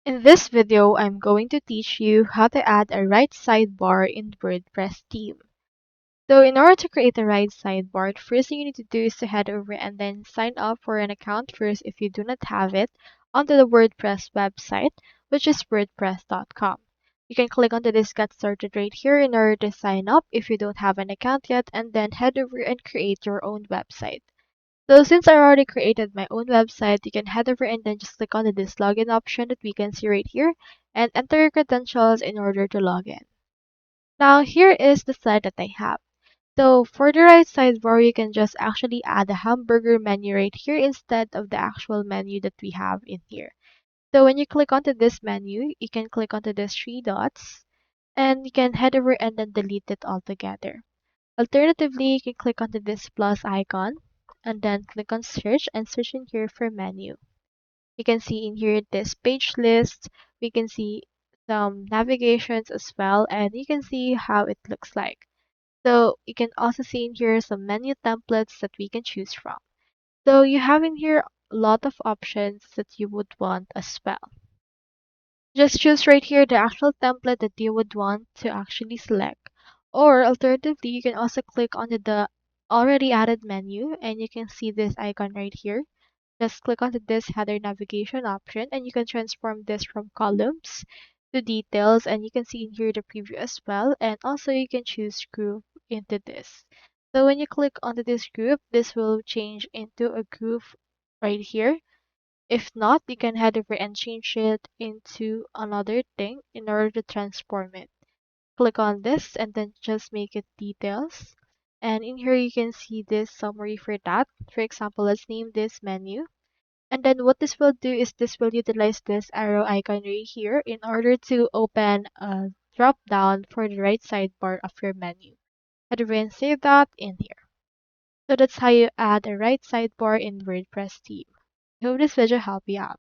In this video, I'm going to teach you how to add a right sidebar in WordPress theme. So in order to create a right sidebar, the first thing you need to do is to head over and then sign up for an account first if you do not have it onto the WordPress website, which is wordpress.com. You can click onto this Get Started right here in order to sign up if you don't have an account yet, and then head over and create your own website. So since I already created my own website, you can head over and then just click on this login option that we can see right here and enter your credentials in order to log in. Now here is the site that I have. So for the right sidebar, you can just actually add a hamburger menu right here instead of the actual menu that we have in here. So when you click onto this menu, you can click onto these three dots and you can head over and then delete it altogether. Alternatively, you can click onto this plus icon and then click on search and search in here for menu. You can see in here this page list. We can see some navigations as well, and you can see how it looks like. So you can also see in here some menu templates that we can choose from. So you have in here a lot of options that you would want as well. Just choose right here the actual template that you would want to actually select. Or alternatively, you can also click on the already added menu and you can see this icon right here. Just click on this header navigation option and you can transform this from columns to details, and you can see in here the preview as well, and also you can choose group into this. So when you click onto this group, this will change into a group right here. If not, you can head over and change it into another thing in order to transform it. Click on this and then just make it details. And in here you can see this summary for that. For example, let's name this menu. And then what this will do is this will utilize this arrow icon right here in order to open a drop down for the right sidebar of your menu. Head over and save that in here. So that's how you add a right sidebar in WordPress theme. I hope this video helped you out.